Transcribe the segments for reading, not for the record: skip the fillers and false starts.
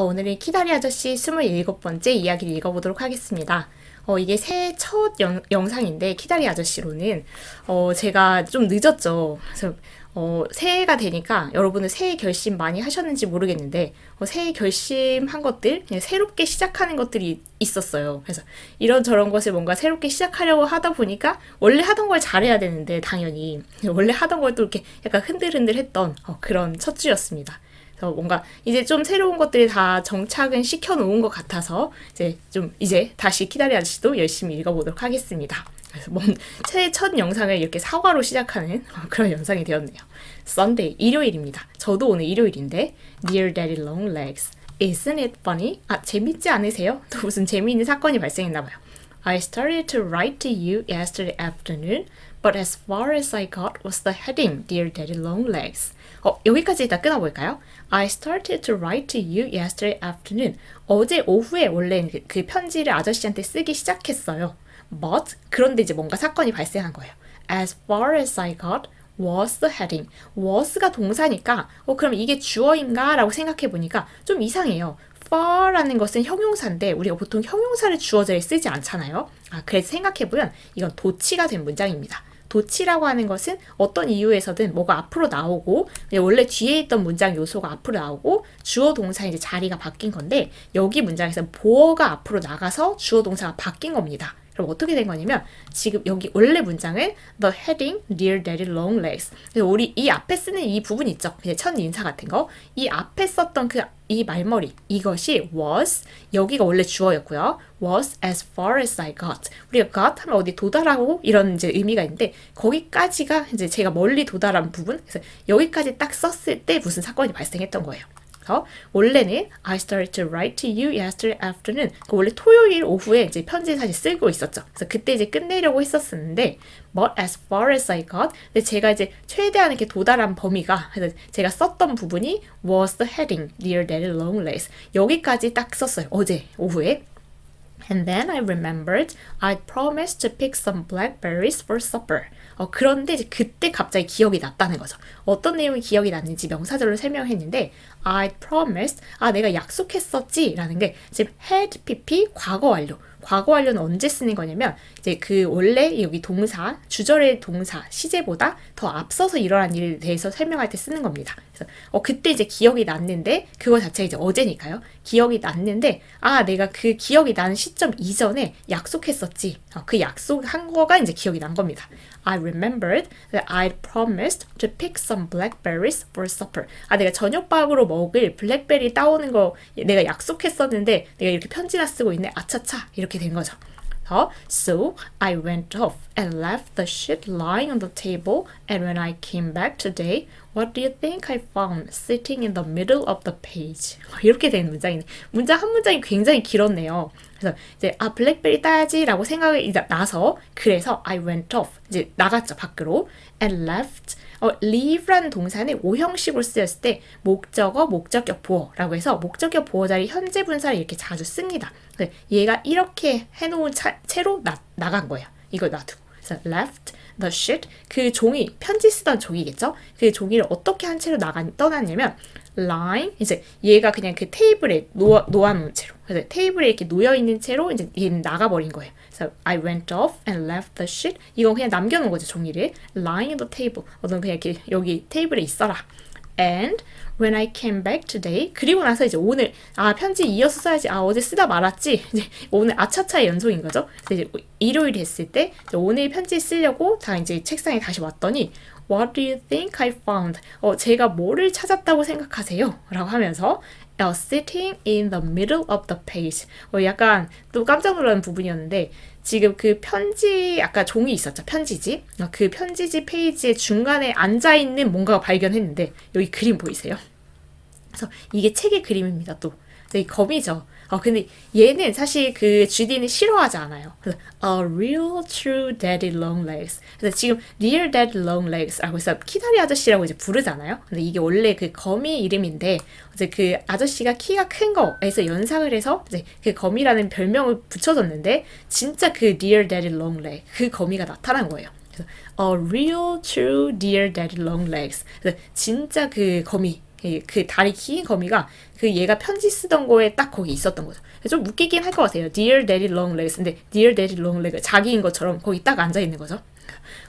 오늘은 키다리 아저씨 27번째 이야기를 읽어보도록 하겠습니다. 이게 새해 첫 영상인데, 키다리 아저씨로는, 제가 좀 늦었죠. 그래서, 새해가 되니까 여러분은 새해 결심 많이 하셨는지 모르겠는데, 새해 결심한 것들, 그냥 새롭게 시작하는 것들이 있었어요. 그래서 이런저런 것을 뭔가 새롭게 시작하려고 하다 보니까, 원래 하던 걸 잘해야 되는데, 당연히. 원래 하던 걸 또 이렇게 약간 흔들흔들 했던 그런 첫 주였습니다. 뭔가 이제 좀 새로운 것들이 다 정착은 시켜놓은 것 같아서 이제 다시 키다리 아저씨도 열심히 읽어보도록 하겠습니다. 그래서 새해 첫 영상을 이렇게 사과로 시작하는 그런 영상이 되었네요. Sunday, 일요일입니다. 저도 오늘 일요일인데 Dear Daddy Long Legs, Isn't it funny? 재밌지 않으세요? 또 무슨 재미있는 사건이 발생했나봐요. I started to write to you yesterday afternoon, but as far as I got was the heading, Dear Daddy Long Legs. 여기까지 일단 끊어볼까요? I started to write to you yesterday afternoon. 어제 오후에 원래 그 편지를 아저씨한테 쓰기 시작했어요. But, 그런데 이제 뭔가 사건이 발생한 거예요. As far as I got was the heading. was가 동사니까, 그럼 이게 주어인가? 라고 생각해보니까 좀 이상해요. far라는 것은 형용사인데 우리가 보통 형용사를 주어져에 쓰지 않잖아요. 그래서 생각해보면 이건 도치가 된 문장입니다. 도치라고 하는 것은 어떤 이유에서든 뭐가 앞으로 나오고 원래 뒤에 있던 문장 요소가 앞으로 나오고 주어 동사 이제 자리가 바뀐 건데 여기 문장에서 보어가 앞으로 나가서 주어 동사가 바뀐 겁니다. 그럼 어떻게 된 거냐면 지금 여기 원래 문장은 the heading Dear Daddy Long Legs. 그래서 우리 이 앞에 쓰는 이 부분 있죠. 그냥 첫 인사 같은 거. 이 앞에 썼던 이 말머리 이것이 was 여기가 원래 주어였고요. was as far as I got. 우리가 got 하면 어디 도달하고 이런 이제 의미가 있는데 거기까지가 이제 제가 멀리 도달한 부분. 그래서 여기까지 딱 썼을 때 무슨 사건이 발생했던 거예요. 원래는 I started to write to you yesterday afternoon. 원래 토요일 오후에 이제 편지 사실 쓰고 있었죠. 그래서 그때 이제 끝내려고 했었는데, but as far as I got. 근데 제가 이제 최대한 이렇게 도달한 범위가, 그래서 제가 썼던 부분이 was the heading, Dear Daddy Long Legs. 여기까지 딱 썼어요. 어제 오후에. And then I remembered I'd promised to pick some blackberries for supper. 그런데 이제 그때 갑자기 기억이 났다는 거죠. 어떤 내용이 기억이 났는지 명사절로 설명했는데 I'd promised, 내가 약속했었지 라는 게 지금 had pp 과거 완료. 과거 완료는 언제 쓰는 거냐면 이제 그 원래 여기 동사, 주절의 동사, 시제보다 더 앞서서 일어난 일에 대해서 설명할 때 쓰는 겁니다. 그래서 그때 이제 기억이 났는데 그거 자체가 이제 어제니까요. 기억이 났는데 내가 그 기억이 나는 시점 이전에 약속했었지. 그 약속한 거가 이제 기억이 난 겁니다. I remembered that I'd promised to pick some blackberries for supper. 내가 저녁밥으로 먹을 블랙베리 따오는 거 내가 약속했었는데 내가 이렇게 편지나 쓰고 있네. 아차차 이렇게 된 거죠. So I went off and left the sheet lying on the table, and when I came back today, what do you think I found sitting in the middle of the page? 이렇게 된 문장이네. 문장 한 문장이 굉장히 길었네요. 그래서 이제 블랙베리 따야지라고 생각이 나서 그래서 I went off 이제 나갔죠 밖으로 and left. leave라는 동사는 오형식으로 쓰였을 때 목적어, 목적격 보어라고 해서 목적격 보어 자리 현재 분사를 이렇게 자주 씁니다. 얘가 이렇게 해놓은 채로 나간 거예요. 이걸 놔두고. 그래서 left the sheet, 그 종이, 편지 쓰던 종이겠죠? 그 종이를 어떻게 한 채로 떠났냐면 lying, 이제 얘가 그냥 그 테이블에 놓아놓은 채로, 그래서 테이블에 이렇게 놓여있는 채로 이제 얘는 나가버린 거예요. 그래서 I went off and left the sheet. 이건 그냥 남겨놓은 거죠, 종이를. lying on the table. 넌 그냥 이렇게 여기 테이블에 있어라. And when I came back today, 그리고 나서 이제 오늘 편지 이어서 써야지. 어제 쓰다 말았지. 이제 오늘 아차차의 연속인 거죠. 그래서 이제 일요일 했을 때 오늘 편지 쓰려고 다 이제 책상에 다시 왔더니 What do you think I found? 제가 뭐를 찾았다고 생각하세요? 라고 하면서 sitting in the middle of the page. 약간 또 깜짝 놀라는 부분이었는데 지금 그 편지 아까 종이 있었죠. 편지지. 그 편지지 페이지의 중간에 앉아있는 뭔가가 발견했는데 여기 그림 보이세요? 그래서 이게 책의 그림입니다. 또 이 거미죠. 근데 얘는 사실 그 주디는 싫어하지 않아요. 그래서 A real true daddy long legs. 그래서 지금 Dear Daddy Long Legs라고 해서 키다리 아저씨라고 이제 부르잖아요. 근데 이게 원래 그 거미 이름인데 이제 그 아저씨가 키가 큰 거에서 연상을 해서 이제 그 거미라는 별명을 붙여줬는데 진짜 그 Dear Daddy Long Leg 그 거미가 나타난 거예요. 그래서 A real true Dear Daddy Long Legs. 그래서 진짜 그 거미 그 다리 긴 거미가 그 얘가 편지 쓰던 거에 딱 거기 있었던 거죠. 좀 웃기긴 할 것 같아요. Dear Daddy Long Legs. 근데 Dear Daddy Long Legs 자기인 것처럼 거기 딱 앉아 있는 거죠.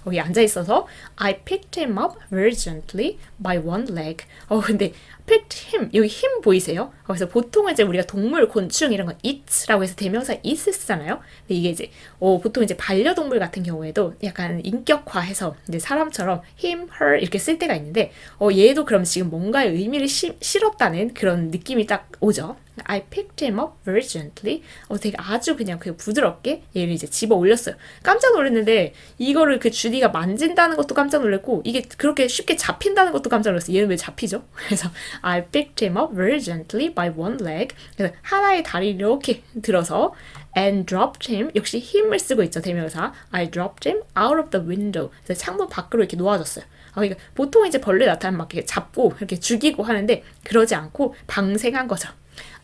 거기 앉아 있어서 I picked him up very gently by one leg. 근데 picked him 여기 힘 보이세요? 그래서 보통 이제 우리가 동물, 곤충 이런 거 it라고 해서 대명사 it을 쓰잖아요. 근데 이게 이제 보통 이제 반려동물 같은 경우에도 약간 인격화해서 이제 사람처럼 him, her 이렇게 쓸 때가 있는데 얘도 그럼 지금 뭔가의 의미를 실었다는 그런 느낌이 딱 오죠. I picked him up very gently. 되게 아주 그냥 그 부드럽게 얘를 이제 집어 올렸어요. 깜짝 놀랐는데 이거를 그 주디가 만진다는 것도 깜짝 놀랐고 이게 그렇게 쉽게 잡힌다는 것도 깜짝 놀랐어요. 얘는 왜 잡히죠? 그래서 I picked him up very gently by one leg. 그래서 하나의 다리를 이렇게 들어서 and dropped him. 역시 힘을 쓰고 있죠. 대명사. I dropped him out of the window. 그래서 창문 밖으로 이렇게 놓아줬어요. 그러니까 보통 이제 벌레 나타나면 막 이렇게 잡고 이렇게 죽이고 하는데 그러지 않고 방생한 거죠.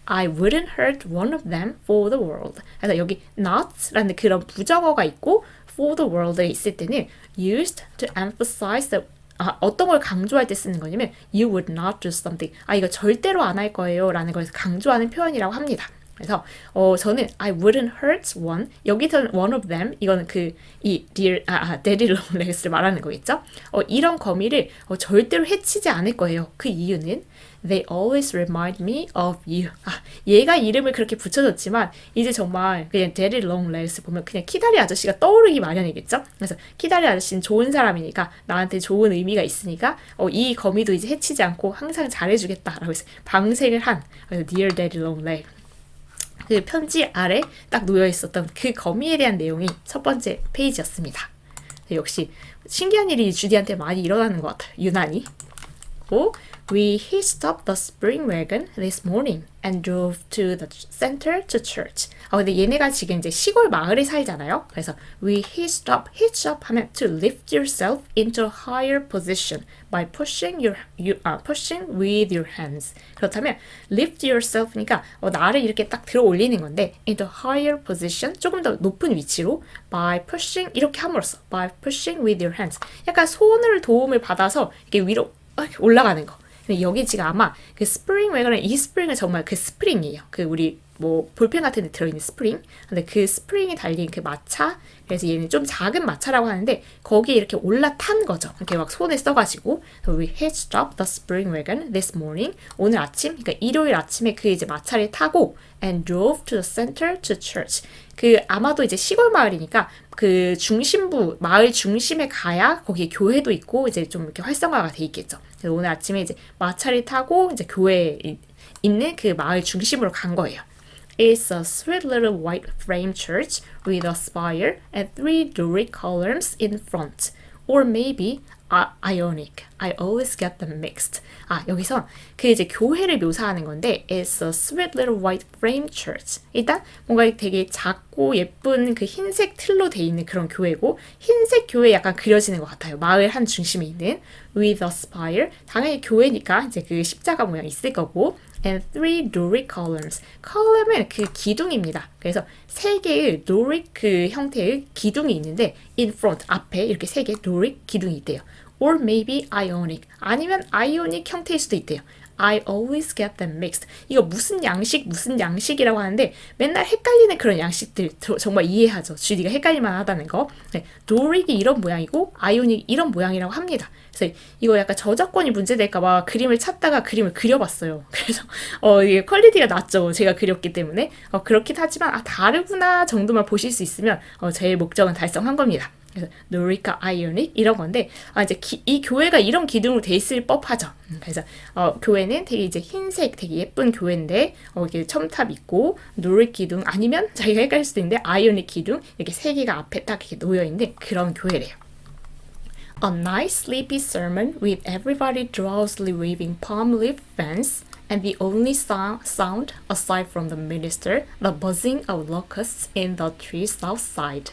I wouldn't hurt one of them for the world. 그래서 여기 not라는 그런 부정어가 있고 for the world에 있을 때는 used to emphasize the 어떤 걸 강조할 때 쓰는 거냐면 you would not do something. 이거 절대로 안 할 거예요 라는 걸 강조하는 표현이라고 합니다. 그래서 저는 I wouldn't hurt one. 여기서는 one of them. 이거는 이 dear daddy long legs를 말하는 거겠죠. 이런 거미를 절대로 해치지 않을 거예요. 그 이유는 they always remind me of you. 얘가 이름을 그렇게 붙여줬지만 이제 정말 그냥 daddy long legs 보면 그냥 키다리 아저씨가 떠오르기 마련이겠죠. 그래서 키다리 아저씨는 좋은 사람이니까 나한테 좋은 의미가 있으니까 이 거미도 이제 해치지 않고 항상 잘해주겠다라고 해서 방생을 한 그래서 dear daddy long leg. 그 편지 아래 딱 놓여 있었던 그 거미에 대한 내용이 첫 번째 페이지였습니다. 역시 신기한 일이 주디한테 많이 일어나는 것 같아요. 유난히. We hitched up the spring wagon this morning and drove to the center to church. 근데 얘네가 지금 이제 시골 마을에 살잖아요. 그래서 we hitched up 하면 to lift yourself into a higher position by pushing with your hands. 그렇다면 lift yourself니까 나를 이렇게 딱 들어 올리는 건데 into a higher position 조금 더 높은 위치로 by pushing 이렇게 함으로써 by pushing with your hands. 약간 손을 도움을 받아서 이렇게 위로 올라가는 거. 근데 여기 지금 아마 그 스프링 웨건은 이 스프링은 정말 그 스프링이에요. 그 우리 뭐 볼펜 같은 데 들어있는 스프링. 근데 그 스프링이 달린 그 마차. 그래서 얘는 좀 작은 마차라고 하는데 거기에 이렇게 올라탄 거죠. 이렇게 막 손에 써가지고 We hitched up the spring wagon this morning. 오늘 아침, 그러니까 일요일 아침에 그 이제 마차를 타고 and drove to the center to church. 그 아마도 이제 시골 마을이니까 그 중심부 마을 중심에 가야 거기에 교회도 있고 이제 좀 이렇게 활성화가 돼 있겠죠. 그래서 오늘 아침에 이제 마차를 타고 이제 교회에 있는 그 마을 중심으로 간 거예요. It's a sweet little white frame church with a spire and 3 Doric columns in front. Or maybe Ionic. I always get them mixed. 여기서 그 이제 교회를 묘사하는 건데 It's a sweet little white frame church. 일단 뭔가 되게 작고 예쁜 그 흰색 틀로 돼 있는 그런 교회고 흰색 교회 약간 그려지는 것 같아요. 마을 한 중심에 있는 with a spire. 당연히 교회니까 이제 그 십자가 모양 있을 거고 and 3 Doric columns. column은 그 기둥입니다. 그래서 세 개의 Doric 그 형태의 기둥이 있는데 in front 앞에 이렇게 세 개의 Doric 기둥이 있대요. or maybe Ionic. 아니면 Ionic 형태일 수도 있대요. I always get them mixed. 이거 무슨 양식이라고 하는데 맨날 헷갈리는 그런 양식들 정말 이해하죠. 주디가 헷갈릴만 하다는 거. 네, 도릭이 이런 모양이고 아이오닉 이런 모양이라고 합니다. 그래서 이거 약간 저작권이 문제될까봐 그림을 찾다가 그림을 그려봤어요. 그래서 이게 퀄리티가 낮죠. 제가 그렸기 때문에 그렇긴 하지만 다르구나 정도만 보실 수 있으면 제 목적은 달성한 겁니다. 그래서 노리카 아이오닉 이런 건데 이제 이 교회가 이런 기둥으로 돼 있을 법하죠. 그래서 교회는 되게 이제 흰색 되게 예쁜 교회인데 이게 첨탑 있고 노릭 기둥 아니면 자기가 헷갈릴 수도 있는데 아이오닉 기둥 이렇게 세 개가 앞에 딱 이렇게 놓여 있는 그런 교회래요. A nice sleepy sermon with everybody drowsily waving palm leaf fans. And the only sound aside from the minister, the buzzing of locusts in the trees outside.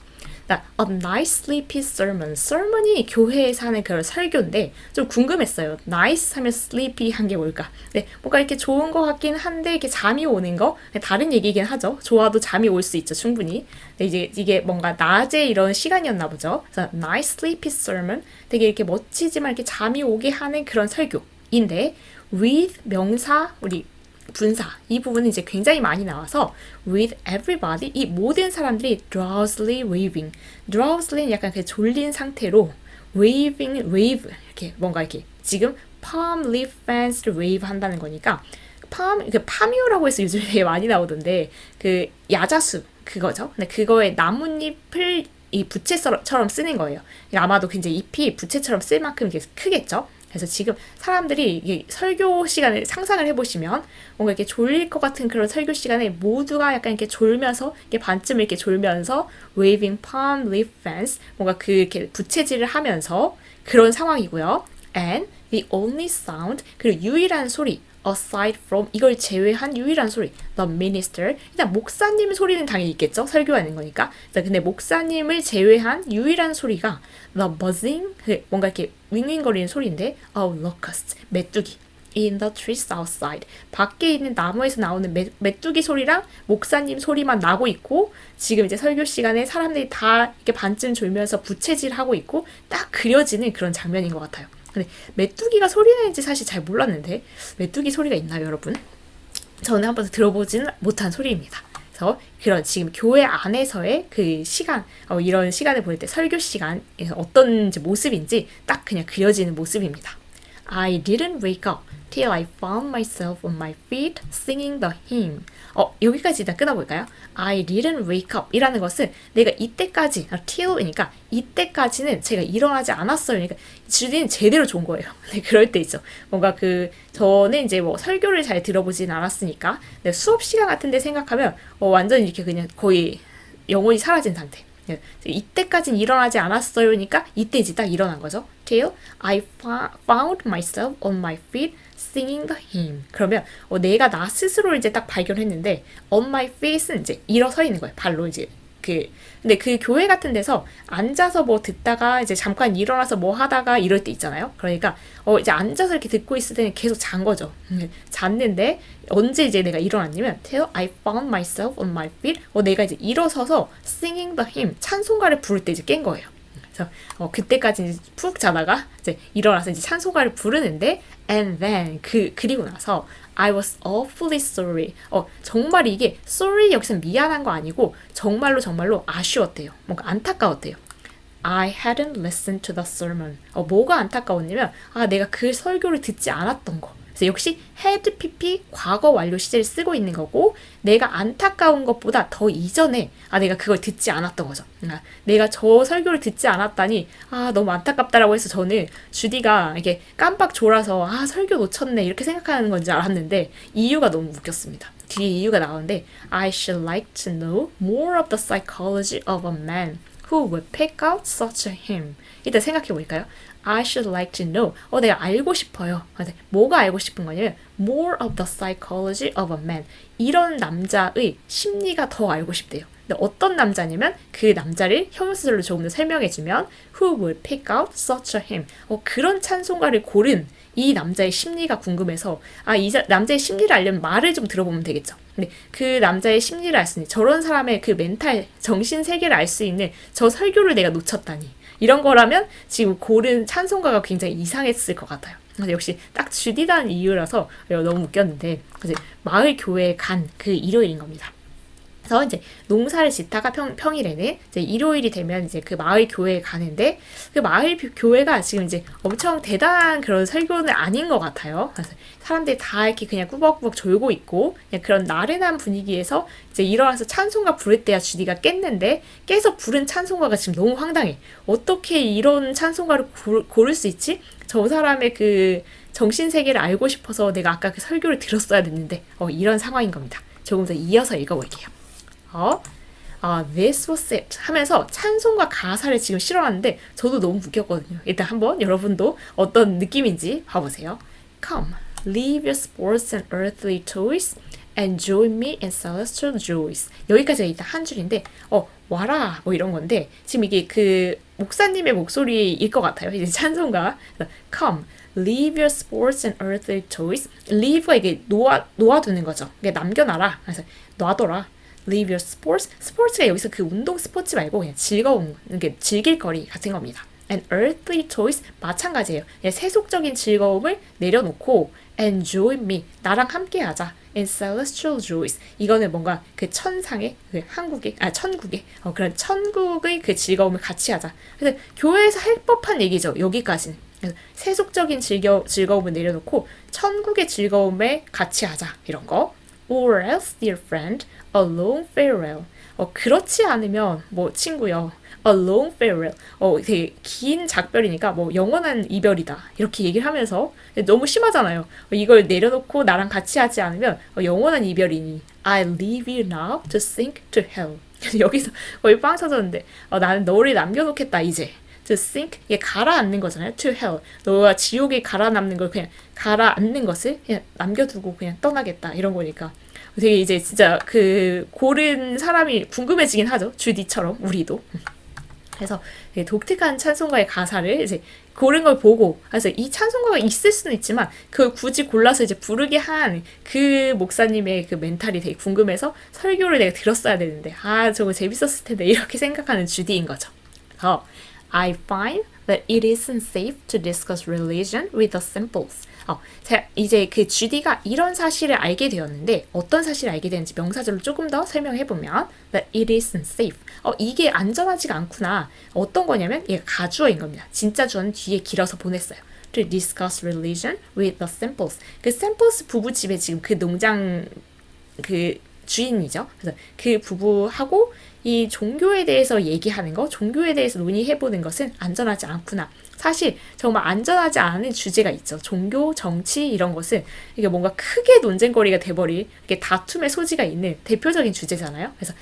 A nice sleepy sermon. sermon이 교회에서 하는 그런 설교인데 좀 궁금했어요. nice 하면 sleepy 한 게 뭘까? 네, 뭔가 이렇게 좋은 것 같긴 한데 이렇게 잠이 오는 거 다른 얘기긴 하죠. 좋아도 잠이 올 수 있죠, 충분히. 근데 이제 이게 뭔가 낮에 이런 시간이었나 보죠. 그래서 nice sleepy sermon. 되게 이렇게 멋지지만 이렇게 잠이 오게 하는 그런 설교인데 with 명사, 우리 분사 이 부분은 이제 굉장히 많이 나와서 with everybody 이 모든 사람들이 drowsily waving drowsily 약간 그 졸린 상태로 waving wave 이렇게 뭔가 이렇게 지금 palm leaf fans를 wave 한다는 거니까 그 파뮤라고 해서 요즘에 되게 많이 나오던데 그 야자수 그거죠. 근데 그거에 나뭇잎을 이 부채처럼 쓰는 거예요. 아마도 굉장히 잎이 부채처럼 쓸 만큼 이게 크겠죠. 그래서 지금 사람들이 이게 설교 시간을 상상을 해보시면 뭔가 이렇게 졸릴 것 같은 그런 설교 시간에 모두가 약간 이렇게 졸면서 이렇게 반쯤 이렇게 졸면서 waving palm leaf fans 뭔가 그 이렇게 부채질을 하면서 그런 상황이고요. And the only sound 그리고 유일한 소리 aside from 이걸 제외한 유일한 소리 the minister 일단 목사님 소리는 당연히 있겠죠 설교하는 거니까 근데 목사님을 제외한 유일한 소리가 the buzzing 뭔가 이렇게 윙윙거리는 소리인데 of locusts 메뚜기 in the trees outside 밖에 있는 나무에서 나오는 메뚜기 소리랑 목사님 소리만 나고 있고 지금 이제 설교 시간에 사람들이 다 이렇게 반쯤 졸면서 부채질하고 있고 딱 그려지는 그런 장면인 것 같아요. 근데 메뚜기가 소리 내는지 사실 잘 몰랐는데 메뚜기 소리가 있나요, 여러분? 저는 한 번도 들어보지는 못한 소리입니다. 그래서 그런 지금 교회 안에서의 그 시간, 이런 시간을 보낼 때 설교 시간에서 어떤 모습인지 딱 그냥 그려지는 모습입니다. I didn't wake up till I found myself on my feet singing the hymn. 여기까지 일단 끊어볼까요? I didn't wake up 이라는 것은 내가 이때까지, till이니까 이때까지는 제가 일어나지 않았어요. 그러니까 주디는 제대로 좋은 거예요. 네, 그럴 때 있죠. 뭔가 저는 이제 뭐 설교를 잘 들어보진 않았으니까 수업 시간 같은 데 생각하면 완전 이렇게 그냥 거의 영혼이 사라진 상태. 이때까지는 일어나지 않았어요. 그러니까 이때 이제 딱 일어난 거죠. Till I found myself on my feet singing the hymn. 그러면 내가 나 스스로를 이제 딱 발견했는데 on my feet은 이제 일어서 있는 거예요. 발로 이제 근데 그 교회 같은 데서 앉아서 뭐 듣다가 이제 잠깐 일어나서 뭐 하다가 이럴 때 있잖아요. 그러니까 이제 앉아서 이렇게 듣고 있을 때는 계속 잔 거죠. 잤는데 언제 이제 내가 일어났냐면 till I found myself on my feet 내가 이제 일어서서 singing the hymn 찬송가를 부를 때 이제 깬 거예요. 그래서 그때까지 이제 푹 자다가 이제 일어나서 이제 찬송가를 부르는데 and then 그리고 나서 I was awfully sorry. 정말 이게 sorry 여기서 미안한 거 아니고 정말로 아쉬웠대요. 뭔가 안타까웠대요. I hadn't listened to the sermon. 뭐가 안타까웠냐면 내가 그 설교를 듣지 않았던 거. 그래서 역시 had pp 과거 완료 시제를 쓰고 있는 거고 내가 안타까운 것보다 더 이전에 내가 그걸 듣지 않았던 거죠. 내가 저 설교를 듣지 않았다니 너무 안타깝다라고 해서 저는 주디가 이렇게 깜빡 졸아서 설교 놓쳤네 이렇게 생각하는 건지 알았는데 이유가 너무 웃겼습니다. 뒤에 이유가 나오는데 I should like to know more of the psychology of a man who would pick out such a hymn. 일단 생각해 볼까요? I should like to know. 내가 알고 싶어요. 뭐가 알고 싶은 거냐면 more of the psychology of a man. 이런 남자의 심리가 더 알고 싶대요. 근데 어떤 남자냐면 그 남자를 혐오스절로 조금 더 설명해주면 who would pick out such a hymn. 그런 찬송가를 고른 이 남자의 심리가 궁금해서 이 남자의 심리를 알려면 말을 좀 들어보면 되겠죠. 근데 그 남자의 심리를 알 수 있는 저런 사람의 그 멘탈 정신 세계를 알 수 있는 저 설교를 내가 놓쳤다니 이런 거라면 지금 고른 찬송가가 굉장히 이상했을 것 같아요. 역시 딱 주디다는 이유라서 너무 웃겼는데 마을 교회에 간 그 일요일인 겁니다. 그래서 이제 농사를 짓다가 평일에는 이제 일요일이 되면 이제 그 마을 교회에 가는데 그 마을 교회가 지금 이제 엄청 대단한 그런 설교는 아닌 것 같아요. 그래서 사람들이 다 이렇게 그냥 꾸벅꾸벅 졸고 있고 그냥 그런 나른한 분위기에서 이제 일어나서 찬송가 부를 때야 주디가 깼는데 깨서 부른 찬송가가 지금 너무 황당해. 어떻게 이런 찬송가를 고를 수 있지? 저 사람의 그 정신세계를 알고 싶어서 내가 아까 그 설교를 들었어야 됐는데 이런 상황인 겁니다. 조금 더 이어서 읽어볼게요. This was it 하면서 찬송과 가사를 지금 실어놨는데 저도 너무 웃겼거든요. 일단 한번 여러분도 어떤 느낌인지 봐보세요. Come, leave your sports and earthly toys and join me in celestial joys. 여기까지가 일단 한 줄인데 와라 뭐 이런 건데 지금 이게 그 목사님의 목소리일 것 같아요. 이제 찬송가 Come, leave your sports and earthly toys. leave가 이게 놓아두는 거죠. 이게 남겨놔라. 그래서 놔둬라. Leave your sports. sports가 여기서 그 운동 스포츠 말고 그냥 즐거운, 이게 즐길 거리 같은 겁니다. And earthly toys 마찬가지예요. 세속적인 즐거움을 내려놓고 and join me. 나랑 함께 하자. in celestial joys. 이거는 뭔가 그 천상의, 그 천국의, 그런 천국의 그 즐거움을 같이 하자. 그래서 교회에서 할 법한 얘기죠. 여기까지는. 그래서 세속적인 즐거움을 내려놓고 천국의 즐거움에 같이 하자. 이런 거. Or else, dear friend, a long farewell. 그렇지 않으면 뭐 친구요. A long farewell. 되게 긴 작별이니까 뭐 영원한 이별이다. 이렇게 얘기를 하면서 너무 심하잖아요. 이걸 내려놓고 나랑 같이 하지 않으면 영원한 이별이니. I leave you now to sink to hell. 여기서 거의 빵 터졌는데 나는 너를 남겨놓겠다 이제. to sink 이게 가라앉는 거잖아요. to hell 너가 지옥에 가라앉는 걸 그냥 가라앉는 것을 그냥 남겨두고 그냥 떠나겠다 이런 거니까 되게 이제 진짜 그 고른 사람이 궁금해지긴 하죠. 주디처럼 우리도. 그래서 독특한 찬송가의 가사를 이제 고른 걸 보고 그래서 이 찬송가가 있을 수는 있지만 그걸 굳이 골라서 이제 부르게 한 그 목사님의 그 멘탈이 되게 궁금해서 설교를 내가 들었어야 되는데 저거 재밌었을 텐데 이렇게 생각하는 주디인 거죠. I find that it isn't safe to discuss religion with the simples. 제가 이제 그 주디가 이런 사실을 알게 되었는데 어떤 사실을 알게 되는지 명사절로 조금 더 설명해보면 that it isn't safe. 이게 안전하지가 않구나. 어떤 거냐면 얘가 가주어인 겁니다. 진짜 주어는 뒤에 길어서 보냈어요. To discuss religion with the simples. 그 simples 부부집에 지금 그 농장 그 주인이죠. 그래서 그 부부하고 이 종교에 대해서 얘기하는 거, 종교에 대해서 논의해보는 것은 안전하지 않구나. 사실 정말 안전하지 않은 주제가 있죠. 종교, 정치 이런 것은 이게 뭔가 크게 논쟁거리가 돼버릴 이게 다툼의 소지가 있는 대표적인 주제잖아요. 그래서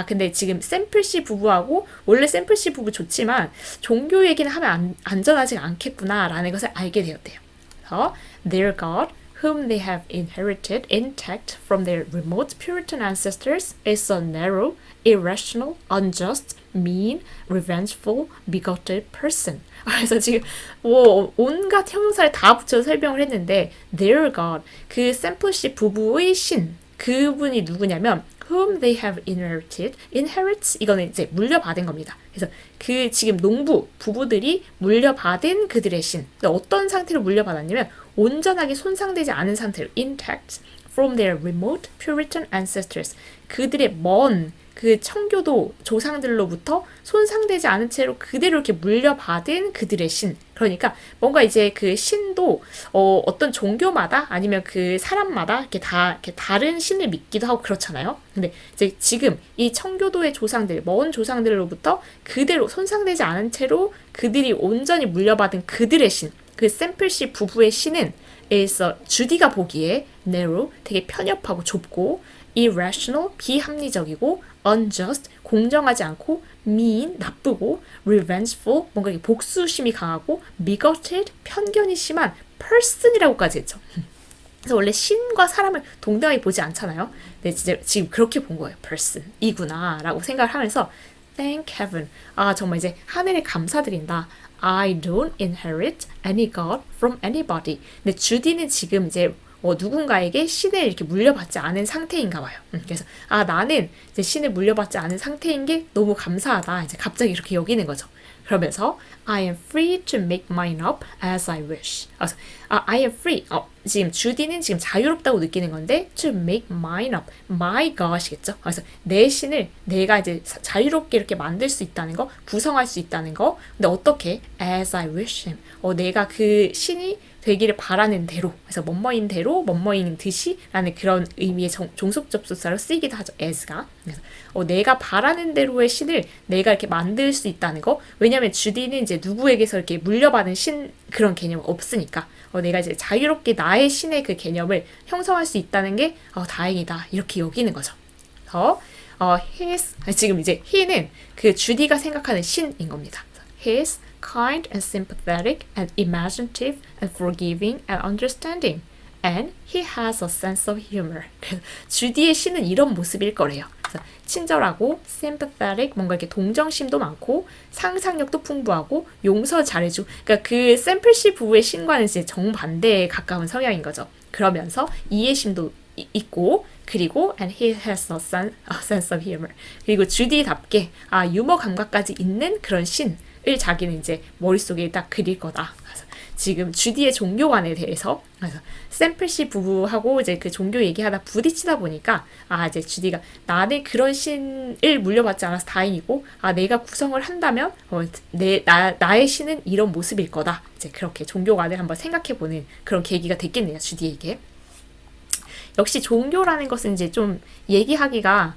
근데 지금 샘플씨 부부하고 원래 샘플씨 부부 좋지만 종교 얘기는 하면 안전하지 않겠구나라는 것을 알게 되었대요. 그래서 their God whom they have inherited intact from their remote Puritan ancestors is a narrow, irrational, unjust, mean, revengeful, bigoted person. 그래서 지금 온갖 형용사를 다 붙여서 설명을 했는데 their God, 그 샘플씨 부부의 신, 그분이 누구냐면 whom they have inherited. inherit 이거는 이제 물려받은 겁니다. 그래서 그 지금 농부 부부들이 물려받은 그들의 신. 어떤 상태로 물려받았냐면 온전하게 손상되지 않은 상태로 intact from their remote Puritan ancestors. 그들의 먼 그 청교도 조상들로부터 손상되지 않은 채로 그대로 이렇게 물려받은 그들의 신. 그러니까 뭔가 이제 그 신도 어떤 종교마다 아니면 그 사람마다 이렇게 다른 신을 믿기도 하고 그렇잖아요. 근데 이제 지금 이 청교도의 조상들, 먼 조상들로부터 그대로 손상되지 않은 채로 그들이 온전히 물려받은 그들의 신. 그 샘플씨 부부의 신은 주디가 보기에 narrow, 되게 편협하고 좁고 irrational, 비합리적이고 unjust, 공정하지 않고 mean, 나쁘고 revengeful, 뭔가 복수심이 강하고 bigoted, 편견이 심한 person이라고까지 했죠. 그래서 원래 신과 사람을 동등하게 보지 않잖아요. 근데 진짜 지금 그렇게 본 거예요. person, 이구나 라고 생각을 하면서 thank heaven, 정말 이제 하늘에 감사드린다. I don't inherit any God from anybody. 근데 주디는 지금 이제 누군가에게 신을 이렇게 물려받지 않은 상태인가 봐요. 그래서 나는 이제 신을 물려받지 않은 상태인 게 너무 감사하다. 이제 갑자기 이렇게 여기는 거죠. 그러면서 I am free to make mine up as I wish. 그래서 I am free. 지금 주디는 지금 자유롭다고 느끼는 건데 to make mine up, my God이겠죠. 그래서 내 신을 내가 이제 자유롭게 이렇게 만들 수 있다는 거, 구성할 수 있다는 거. 근데 어떻게? As I wish him. 내가 그 신이 되기를 바라는 대로. 그래서 뭐뭐인 대로, 뭐뭐인 듯이 라는 그런 의미의 종속 접속사로 쓰이기도 하죠. as가. 그래서 내가 바라는 대로의 신을 내가 이렇게 만들 수 있다는 거. 왜냐면 주디는 이제 누구에게서 이렇게 물려받은 신 그런 개념은 없으니까 내가 이제 자유롭게 나의 신의 그 개념을 형성할 수 있다는 게 다행이다. 이렇게 여기는 거죠. 지금 이제 he는 그 주디가 생각하는 신인 겁니다. He is kind and sympathetic and imaginative and forgiving and understanding. And he has a sense of humor. 주디의 신은 이런 모습일 거래요. 그래서 친절하고 sympathetic, 뭔가 이렇게 동정심도 많고 상상력도 풍부하고 용서 잘해주고. 그러니까 그 샘플씨 부부의 신과는 이제 정반대에 가까운 성향인 거죠. 그러면서 이해심도 있고 그리고 and he has a sense of humor. 그리고 주디답게 유머 감각까지 있는 그런 신을 자기는 이제 머릿속에 딱 그릴 거다. 그래서 지금 주디의 종교관에 대해서. 그래서 샘플씨 부부하고 이제 그 종교 얘기하다 부딪히다 보니까 이제 주디가 나는 그런 신을 물려받지 않아서 다행이고 내가 구성을 한다면 나의 신은 이런 모습일 거다. 이제 그렇게 종교관을 한번 생각해보는 그런 계기가 됐겠네요, 주디에게. 역시 종교라는 것은 이제 좀 얘기하기가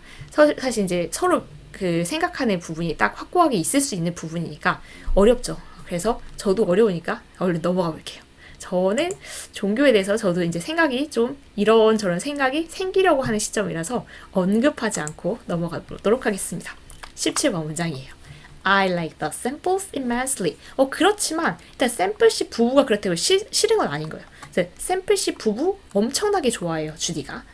사실 이제 서로 그 생각하는 부분이 딱 확고하게 있을 수 있는 부분이니까 어렵죠. 그래서 저도 어려우니까 얼른 넘어가 볼게요. 저는 종교에 대해서 저도 이제 생각이 좀 이런저런 생각이 생기려고 하는 시점이라서 언급하지 않고 넘어가 보도록 하겠습니다. 17번 문장이에요. I like the samples immensely. 그렇지만 일단 샘플씨 부부가 그렇다고 싫은 건 아닌 거예요. 샘플씨 부부 엄청나게 좋아해요, 주디가.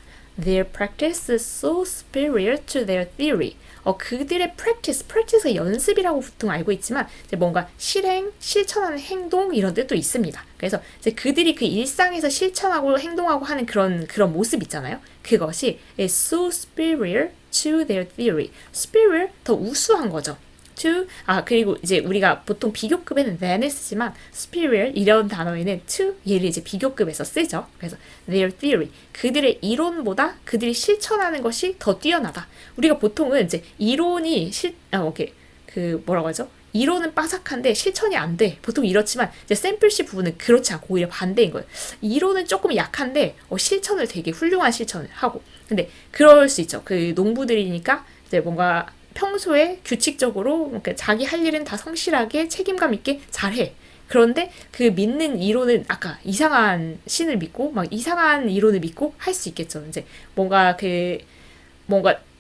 Their practice is so superior to their theory. 그들의 practice가 연습이라고 보통 알고 있지만 이제 뭔가 실천하는 행동 이런 데도 있습니다. 그래서 이제 그들이 그 일상에서 실천하고 행동하고 하는 그런 모습 있잖아요. 그것이 is so superior to their theory. superior 더 우수한 거죠. to 그리고 이제 우리가 보통 비교급에는 than을 쓰지만 superior 이런 단어에는 to 얘를 이제 비교급에서 쓰죠. 그래서 their theory 그들의 이론보다 그들이 실천하는 것이 더 뛰어나다. 우리가 보통은 이제 이론이 뭐라고 하죠? 이론은 빠삭한데 실천이 안 돼. 보통 이렇지만 이제 샘플씨 부분은 그렇지 않고 오히려 반대인 거예요. 이론은 조금 약한데 실천을 되게 훌륭한 실천을 하고. 근데 그럴 수 있죠. 그 농부들이니까 이제 뭔가 평소에 규칙적으로 자기 할 일은 다 성실하게 책임감 있게 잘해. 그런데 그 믿는 이론은 아까 이상한 신을 믿고 막 이상한 이론을 믿고 할 수 있겠죠. 이제 뭔가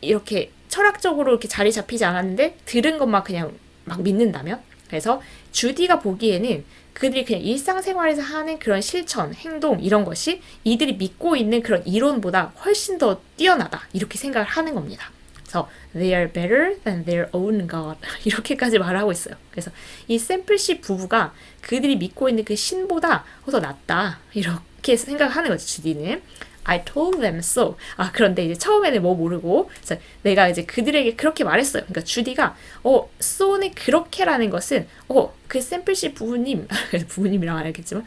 이렇게 철학적으로 이렇게 자리 잡히지 않았는데 들은 것만 그냥 막 믿는다면. 그래서 주디가 보기에는 그들이 그냥 일상생활에서 하는 그런 실천, 행동 이런 것이 이들이 믿고 있는 그런 이론보다 훨씬 더 뛰어나다. 이렇게 생각을 하는 겁니다. 그래서 they are better than their own God 이렇게까지 말하고 있어요. 그래서 이 샘플씨 부부가 그들이 믿고 있는 그 신보다 더 낫다 이렇게 생각하는 거죠. 주디는 I told them so. 그런데 이제 처음에는 뭐 모르고 그래서 내가 이제 그들에게 그렇게 말했어요. 그러니까 주디가 so는 그렇게라는 것은 그 샘플씨 부부님 부부님이랑 안 하겠지만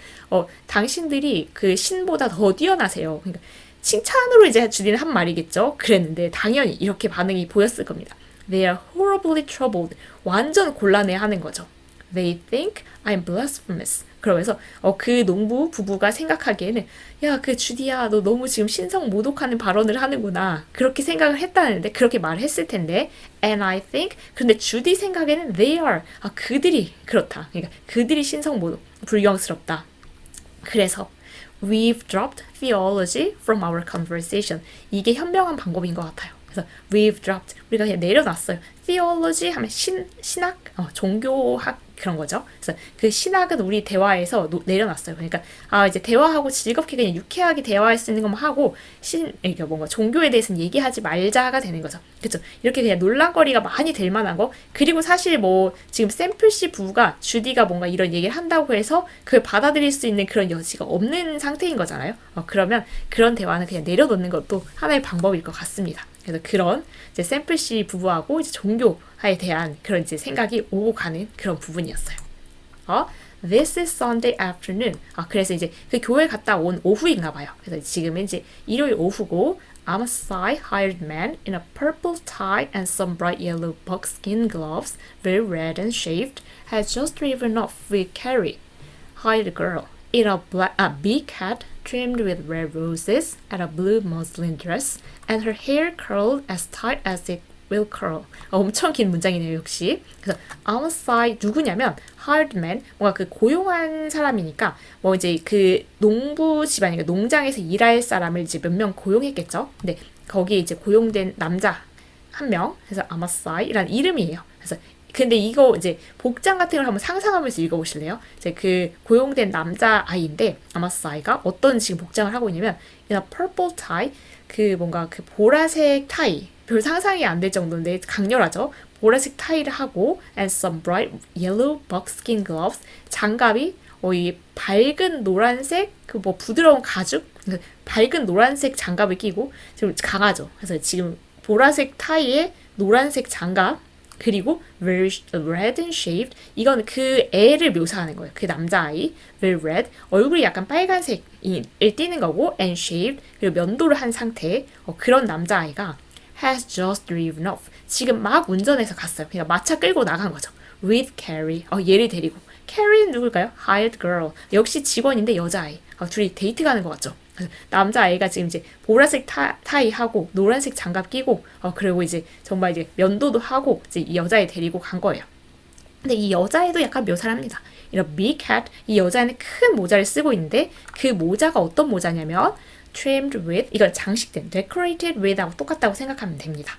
당신들이 그 신보다 더 뛰어나세요. 그러니까 칭찬으로 이제 주디는 한 말이겠죠. 그랬는데 당연히 이렇게 반응이 보였을 겁니다. They are horribly troubled. 완전 곤란해하는 거죠. They think I'm blasphemous. 그러면서 그 농부 부부가 생각하기에는 야, 그 주디야, 너 너무 지금 신성 모독하는 발언을 하는구나. 그렇게 생각을 했다는데 그렇게 말했을 텐데 and I think 근데 주디 생각에는 they are 그들이 그렇다. 그러니까 그들이 신성 모독 불경스럽다. 그래서 We've dropped theology from our conversation. 이게 현명한 방법인 것 같아요. 그래서 we've dropped 우리가 그냥 내려놨어요. theology 하면 신학, 종교학 그런 거죠. 그래서 그 신학은 우리 대화에서 내려놨어요. 그러니까 이제 대화하고 즐겁게 그냥 유쾌하게 대화할 수 있는 것만 하고 그러니까 뭔가 종교에 대해서는 얘기하지 말자가 되는 거죠. 그렇죠? 이렇게 그냥 논란거리가 많이 될 만한 거. 그리고 사실 뭐 지금 샘플씨 부부가 주디가 뭔가 이런 얘기를 한다고 해서 그걸 받아들일 수 있는 그런 여지가 없는 상태인 거잖아요. 그러면 그런 대화는 그냥 내려놓는 것도 하나의 방법일 것 같습니다. 그래서 그런 이제 샘플씨 부부하고 이제 종교에 대한 그런 이제 생각이 오고 가는 그런 부분이었어요. This is Sunday afternoon. 그래서 이제 그 교회 갔다 온 오후인가 봐요. 그래서 지금은 이제 일요일 오후고 Amasai hired man in a purple tie and some bright yellow buckskin gloves, very red and shaved, had just driven off with Carrie, hired girl, in a big hat trimmed with red roses and a blue muslin dress, and her hair curled as tight as it will curl. 엄청 긴 문장이네요, 역시. 그래서 Amasai 누구냐면 hired man, 뭔가 그 고용한 사람이니까 뭐 이제 그 농부 집안이니까 농장에서 일할 사람을 이제 몇 명 고용했겠죠. 근데 거기에 이제 고용된 남자 한 명, 그래서 Amasai라는 이름이에요. 그래서 근데 이거 이제 복장 같은 걸 한번 상상하면서 읽어보실래요? 이제 그 고용된 남자 아이인데 아마사이가 어떤 지금 복장을 하고 있냐면 in a purple tie 그 뭔가 그 보라색 타이 별 상상이 안 될 정도인데 강렬하죠. 보라색 타이를 하고 and some bright yellow buckskin gloves 장갑이 이 밝은 노란색 그 뭐 부드러운 가죽 밝은 노란색 장갑을 끼고 지금 강하죠. 그래서 지금 보라색 타이에 노란색 장갑 그리고 very red and shaved. 이건 그 애를 묘사하는 거예요. 그 남자아이. very red. 얼굴이 약간 빨간색을 띠는 거고 and shaved. 그리고 면도를 한 상태. 그런 남자아이가 has just driven off. 지금 막 운전해서 갔어요. 그러니까 마차 끌고 나간 거죠. with Carrie. 얘를 데리고. Carrie는 누굴까요? hired girl. 역시 직원인데 여자아이. 둘이 데이트 가는 것 같죠. 남자아이가 지금 이제 보라색 타이 하고 노란색 장갑 끼고 그리고 이제 정말 이제 면도도 하고 이제 이 여자애 데리고 간 거예요. 근데 이 여자애도 약간 묘사를 합니다. 이런 big hat, 이 여자애는 큰 모자를 쓰고 있는데 그 모자가 어떤 모자냐면 trimmed with, 이건 장식된, decorated with하고 똑같다고 생각하면 됩니다.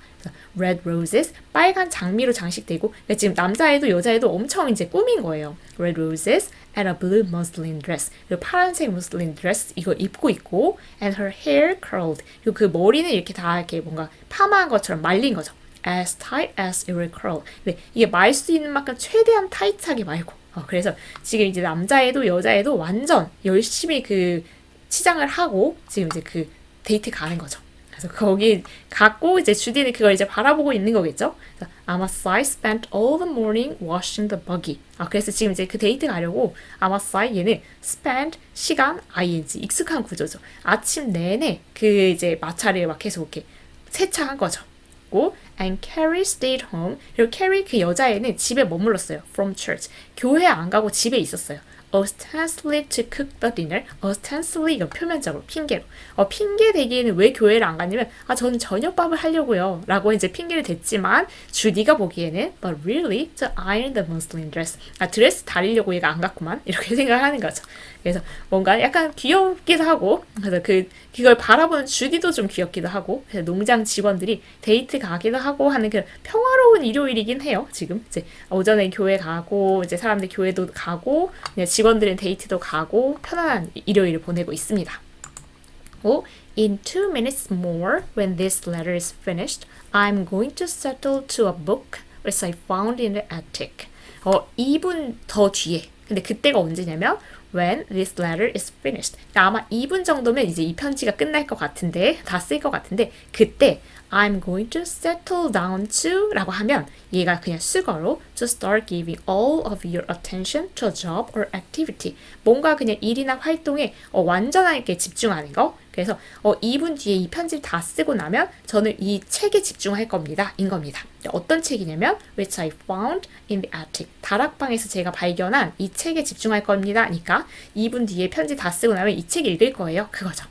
red roses, 빨간 장미로 장식되고, 그러니까 지금 남자애도 여자애도 엄청 이제 꾸민 거예요. red roses and a blue muslin dress, 그리고 파란색 muslin dress 이거 입고 있고, and her hair curled, 그리고 그 머리는 이렇게 다 이렇게 뭔가 파마한 것처럼 말린 거죠. as tight as it will curl. 근데 이게 말 수 있는 만큼 최대한 타이트하게 말고. 그래서 지금 이제 남자애도 여자애도 완전 열심히 그 치장을 하고 지금 이제 그 데이트 가는 거죠. 그래서 거기 갔고 이제 주디는 그걸 이제 바라보고 있는 거겠죠. 그래서 Amasai spent all the morning washing the buggy. 그래서 지금 이제 그 데이트 가려고 Amasai 얘는 spent 시간 ing 익숙한 구조죠. 아침 내내 그 이제 마차를 막 계속 이렇게 세차한 거죠. And Carrie stayed home. 그리고 Carrie 그 여자애는 집에 머물렀어요. From church. 교회 안 가고 집에 있었어요. ostensibly to cook the dinner. ostensibly 이건 표면적으로 핑계로. 핑계 대기에는 왜 교회를 안 갔냐면 저는 저녁밥을 하려고요 라고 이제 핑계를 댔지만 주디가 보기에는 but really to iron the muslin dress. 드레스 다리려고 얘가 안 갔구만 이렇게 생각하는 거죠. 그래서 뭔가 약간 귀엽기도 하고 그래서 그걸 바라보는 주디도 좀 귀엽기도 하고 그래서 농장 직원들이 데이트 가기도 하고 하는 그 평화로운 일요일이긴 해요. 지금 이제 오전에 교회 가고 이제 사람들 교회도 가고 직원들은 데이트도 가고 편안한 일요일을 보내고 있습니다. In 2 minutes more, when this letter is finished, I'm going to settle to a book which I found in the attic. 2분 더 뒤에. 근데 그때가 언제냐면 when this letter is finished. 아마 2분 정도면 이제 이 편지가 끝날 것 같은데 다 쓸 것 같은데 그때 I'm going to settle down to 라고 하면 얘가 그냥 수거로 to start giving all of your attention to a job or activity. 뭔가 그냥 일이나 활동에 완전하게 집중하는 거. 그래서 2분 뒤에 이 편지를 다 쓰고 나면 저는 이 책에 집중할 겁니다. 인 겁니다. 어떤 책이냐면 which I found in the attic. 다락방에서 제가 발견한 이 책에 집중할 겁니다. 그러니까 2분 뒤에 편지 다 쓰고 나면 이 책 읽을 거예요. 그거죠.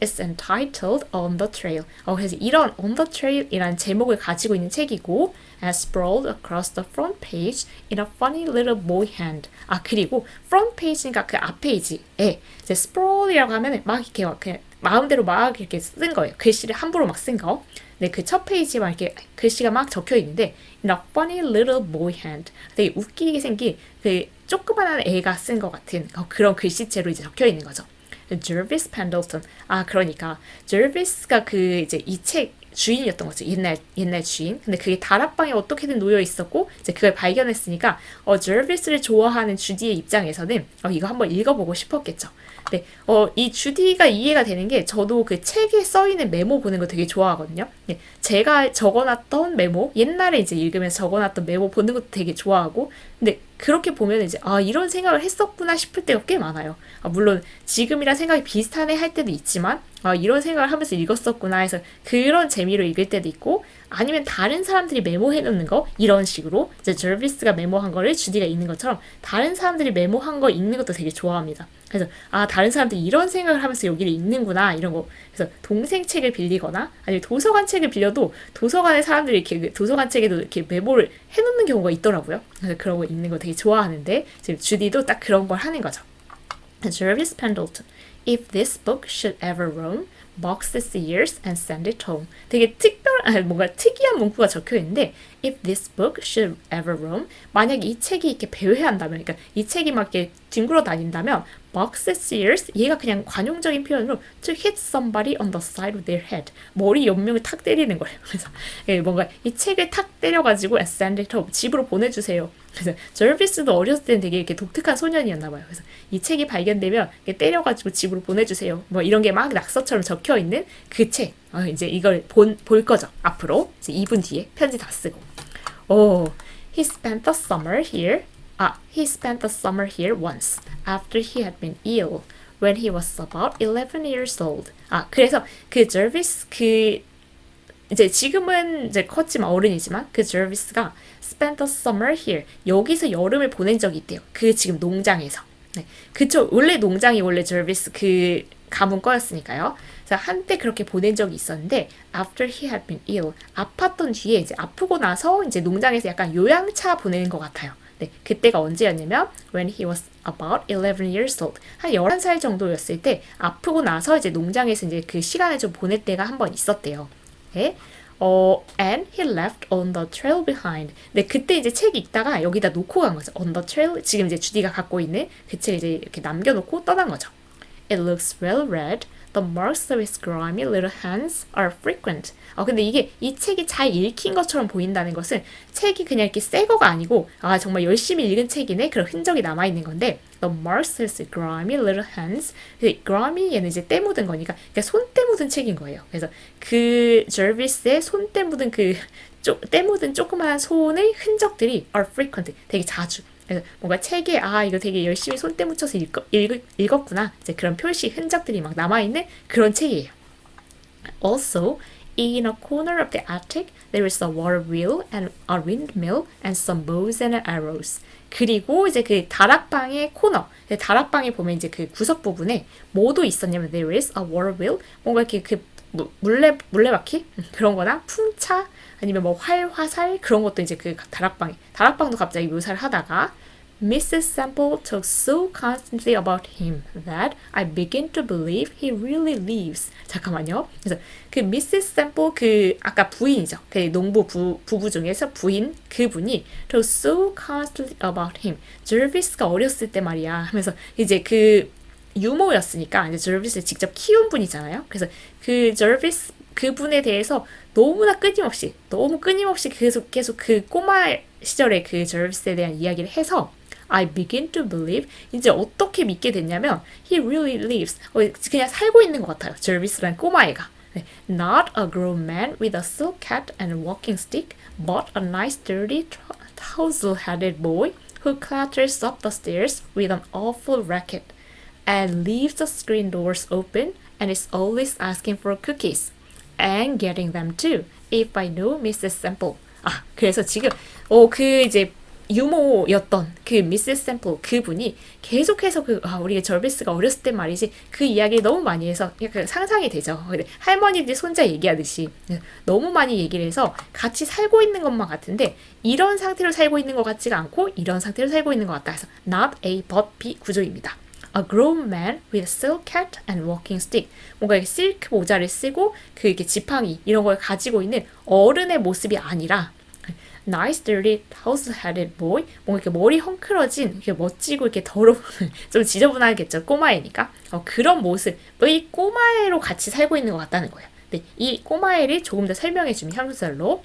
It's entitled On the Trail. 그래서 이런 On the Trail 이라는 제목을 가지고 있는 책이고 as sprawled across the front page in a funny little boy hand. 그리고 front page니까 그 앞 페이지에 이제 sprawl이라고 하면 막 이렇게 그냥 마음대로 막 이렇게 쓴 거예요. 글씨를 함부로 막 쓴 거. 네, 그 첫 페이지에 막 이렇게 글씨가 막 적혀 있는데 in a funny little boy hand. 되게 웃기게 생긴 그 조그만한 애가 쓴 것 같은 그런 글씨체로 이제 적혀 있는 거죠. Jervis Pendleton. 그러니까 Jervis가 그 이제 이 책 주인이었던 거죠. 옛날 주인. 근데 그게 다락방에 어떻게든 놓여 있었고 이제 그걸 발견했으니까 Jervis를 좋아하는 주디의 입장에서는 이거 한번 읽어보고 싶었겠죠. 네, 이 주디가 이해가 되는 게 저도 그 책에 써 있는 메모 보는 거 되게 좋아하거든요. 네, 제가 적어놨던 메모, 옛날에 이제 읽으면서 적어놨던 메모 보는 것도 되게 좋아하고, 근데 그렇게 보면 이제 이런 생각을 했었구나 싶을 때가 꽤 많아요. 물론 지금이랑 생각이 비슷하네 할 때도 있지만 이런 생각을 하면서 읽었었구나 해서 그런 재미로 읽을 때도 있고 아니면 다른 사람들이 메모해 놓는 거 이런 식으로 이제 저비스가 메모한 거를 주디가 읽는 것처럼 다른 사람들이 메모한 거 읽는 것도 되게 좋아합니다. 그래서 다른 사람들이 이런 생각을 하면서 여기를 읽는구나 이런 거. 그래서 동생 책을 빌리거나 아니면 도서관 책을 빌려도 도서관에 사람들이 이렇게 도서관 책에도 이렇게 메모를 해놓는 경우가 있더라고요. 그래서 그런 거 읽는 거 되게 좋아하는데 지금 주디도 딱 그런 걸 하는 거죠. Jervis Pendleton. If this book should ever roam, box its ears and send it home. 되게 뭔가 특이한 문구가 적혀 있는데 If this book should ever roam, 만약 이 책이 이렇게 배회한다면, 그러니까 이 책이 막 이렇게 뒹굴어 다닌다면 box its ears, 얘가 그냥 관용적인 표현으로 to hit somebody on the side of their head, 머리 옆면을 탁 때리는 거예요. 그래서 뭔가 이 책을 탁 때려가지고 and send it home, 집으로 보내주세요. 그래서 저비스도 어렸을 때는 되게 이렇게 독특한 소년이었나 봐요. 그래서 이 책이 발견되면 이렇게 때려가지고 집으로 보내주세요. 뭐 이런 게 막 낙서처럼 적혀 있는 그 책. 이제 이걸 볼 거죠. 앞으로 이제 2분 뒤에 편지 다 쓰고. Oh, he spent the summer here. He spent the summer here once after he had been ill when he was about 11 years old. 그래서 그 Jervis 이제 지금은 이제 컸지만 어른이지만 그 Jervis가 spent the summer here 여기서 여름을 보낸 적이 있대요. 그 지금 농장에서. 네. 그쵸. 원래 농장이 원래 Jervis 그 가문 거였으니까요. 그래서 한때 그렇게 보낸 적이 있었는데 after he had been ill 아팠던 뒤에 이제 아프고 나서 이제 농장에서 약간 요양차 보내는 것 같아요. 네, 그때가 언제였냐면 when he was about 11 years old 한 11살 정도였을 때 아프고 나서 이제 농장에서 이제 그 시간을 좀 보낼 때가 한 번 있었대요. 네. And he left on the trail behind. 네, 그때 이제 책이 있다가 여기다 놓고 간 거죠. On the trail. 지금 이제 주디가 갖고 있는 그 책 이제 이렇게 남겨놓고 떠난 거죠. It looks well read. The marks of his grimy little hands are frequent. 근데 이게 이 책이 잘 읽힌 것처럼 보인다는 것은 책이 그냥 이렇게 새 거가 아니고 정말 열심히 읽은 책이네 그런 흔적이 남아있는 건데 The marks of his grimy little hands. grimy 얘는 이제 때 묻은 거니까 그러니까 손때 묻은 책인 거예요. 그래서 그 Jervis의 손때 묻은 때 묻은 조그마한 손의 흔적들이 are frequent. 되게 자주. 그래서 뭔가 책에 이거 되게 열심히 손때 묻혀서 읽었구나. 이제 그런 표시 흔적들이 막 남아있는 그런 책이에요. Also, in a corner of the attic, there is a water wheel and a windmill and some bows and arrows. 그리고 이제 그 다락방의 코너, 다락방에 보면 이제 그 구석 부분에 뭐도 있었냐면 there is a water wheel, 뭔가 이렇게 그 물레바퀴 그런 거나 풍차 아니면 뭐 화살 그런 것도 이제 그 다락방도 갑자기 묘사를 하다가 Mrs. Semple talks so constantly about him that I begin to believe he really lives. 잠깐만요. 그래서 그 Mrs. Semple 그 아까 부인이죠. 그 농부 부부 중에서 부인 그분이 talks so constantly about him. Jervis가 어렸을 때 말이야. 하면서 이제 그 유모였으니까 이제 Jervis를 직접 키운 분이잖아요. 그래서 그 Jervis 그분에 대해서 너무 끊임없이 계속 그 꼬마 시절의 그 Jervis에 대한 이야기를 해서 I begin to believe 이제 어떻게 믿게 됐냐면 he really lives 그냥 살고 있는 것 같아요. Jervis라는 꼬마애가 Not a grown man with a silk hat and a walking stick but a nice dirty tousle-headed boy who clatters up the stairs with an awful racket and leaves the screen doors open and is always asking for cookies and getting them too if I know Mrs. Semple. 그래서 지금 그 이제 유모였던 그 미세스 샘플 그분이 계속해서 우리 절비스가 어렸을 때 말이지 그 이야기를 너무 많이 해서 약간 상상이 되죠. 할머니들이 손자 얘기하듯이 너무 많이 얘기를 해서 같이 살고 있는 것만 같은데 이런 상태로 살고 있는 것 같지가 않고 이런 상태로 살고 있는 것 같다 해서 not A but B 구조입니다. A grown man with a silk hat and walking stick. 뭔가 이렇게 실크 모자를 쓰고 이렇게 지팡이 이런 걸 가지고 있는 어른의 모습이 아니라 nice dirty tousle-headed boy. 뭔가 이렇게 머리 헝클어진 이렇게 멋지고 이렇게 더러운 좀 지저분하겠죠. 꼬마애니까. 그런 모습의 꼬마애로 같이 살고 있는 것 같다는 거예요. 네, 이 꼬마애를 조금 더 설명해 주면 향수살로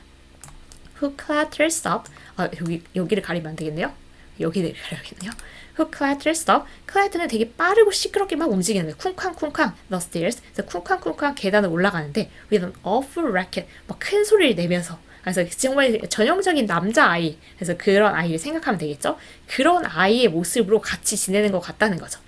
who clatters up. 여기를 가리면 안 되겠네요. 여기를 가려야겠네요. Who clatters up. 클라이트는 되게 빠르고 시끄럽게 막 움직이는 거예요. 쿵쾅쿵쾅 the stairs. 그래서 쿵쾅쿵쾅 계단을 올라가는데 with an awful racket. 막 큰 소리를 내면서. 그래서 정말 전형적인 남자아이. 그래서 그런 아이를 생각하면 되겠죠. 그런 아이의 모습으로 같이 지내는 것 같다는 거죠.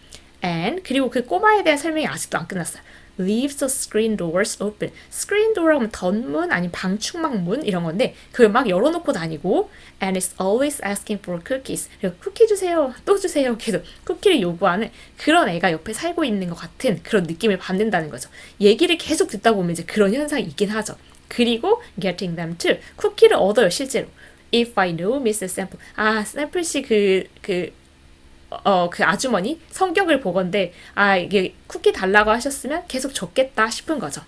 And 그리고 그 꼬마에 대한 설명이 아직도 안 끝났어요. Leaves the screen doors open. screen door 하면 덧문 아니면 방충망문 이런 건데 그걸 막 열어놓고 다니고 and is always asking for cookies. 그리고 쿠키 주세요. 또 주세요. 계속 쿠키를 요구하는 그런 애가 옆에 살고 있는 것 같은 그런 느낌을 받는다는 거죠. 얘기를 계속 듣다 보면 이제 그런 현상이 있긴 하죠. 그리고 getting them too. 쿠키를 얻어요, 실제로. If I know Mrs. Semple. 샘플 씨 그 아주머니 성격을 보건데 이게 쿠키 달라고 하셨으면 계속 줬겠다 싶은 거죠.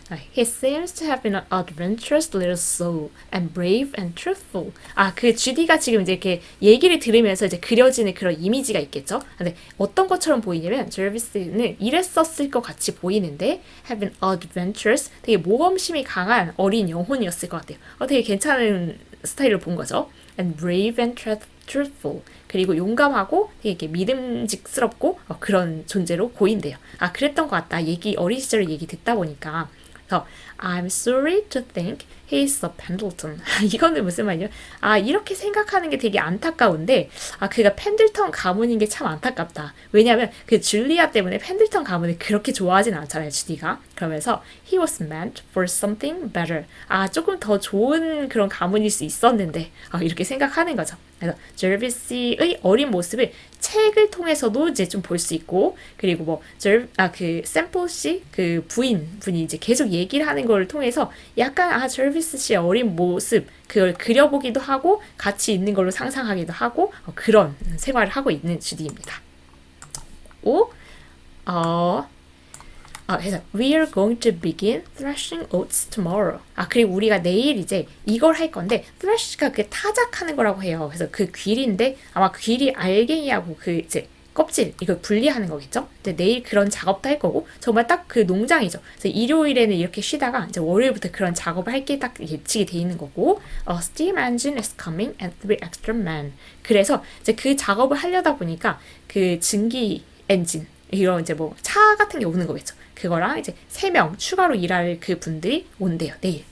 He seems to have been an adventurous little soul and brave and truthful. 그 주디가 지금 이제 이렇게 얘기를 들으면서 이제 그려지는 그런 이미지가 있겠죠. 근데 어떤 것처럼 보이냐면 제비스는 이랬었을 것 같이 보이는데 have been adventurous. 되게 모험심이 강한 어린 영혼이었을 것 같아요. 되게 괜찮은 스타일을 본 거죠. And brave and truthful. 그리고 용감하고 되게 이렇게 믿음직스럽고 그런 존재로 보인대요. 그랬던 것 같다. 어린 시절 얘기 듣다 보니까. 그래서 I'm sorry to think he's a Pendleton. 이거는 무슨 말이냐? 아, 이렇게 생각하는 게 되게 안타까운데, 아, 그가 펜들턴 가문인 게 참 안타깝다. 왜냐면 그 줄리아 때문에 펜들턴 가문을 그렇게 좋아하진 않잖아요, 주디가. 그러면서 he was meant for something better. 아, 조금 더 좋은 그런 가문일 수 있었는데, 아, 이렇게 생각하는 거죠. 그래서 제르비스의 어린 모습을 책을 통해서도 이제 좀 볼 수 있고, 그리고 뭐 그 샘플 씨 그 부인분이 이제 계속 얘기를 하는 걸 통해서 약간 아 제르비스 씨의 어린 모습 그걸 그려보기도 하고 같이 있는 걸로 상상하기도 하고 그런 생활을 하고 있는 주디입니다. 오, 그래서 we are going to begin threshing oats tomorrow. 아, 그리고 우리가 내일 이제 이걸 할 건데 thresh가 그 타작하는 거라고 해요. 그래서 그 귀리인데 아마 그 귀리 알갱이하고 그 이제 껍질 이걸 분리하는 거겠죠. 근데 내일 그런 작업도 할 거고 정말 딱 그 농장이죠. 그래서 일요일에는 이렇게 쉬다가 이제 월요일부터 그런 작업을 할 게 딱 예측이 돼 있는 거고 steam engine is coming and 3 extra men. 그래서 이제 그 작업을 하려다 보니까 그 증기 엔진 이런 이제 뭐 차 같은 게 오는 거겠죠. 그거랑 이제 3명 추가로 일할 그 분들이 온대요, 내일.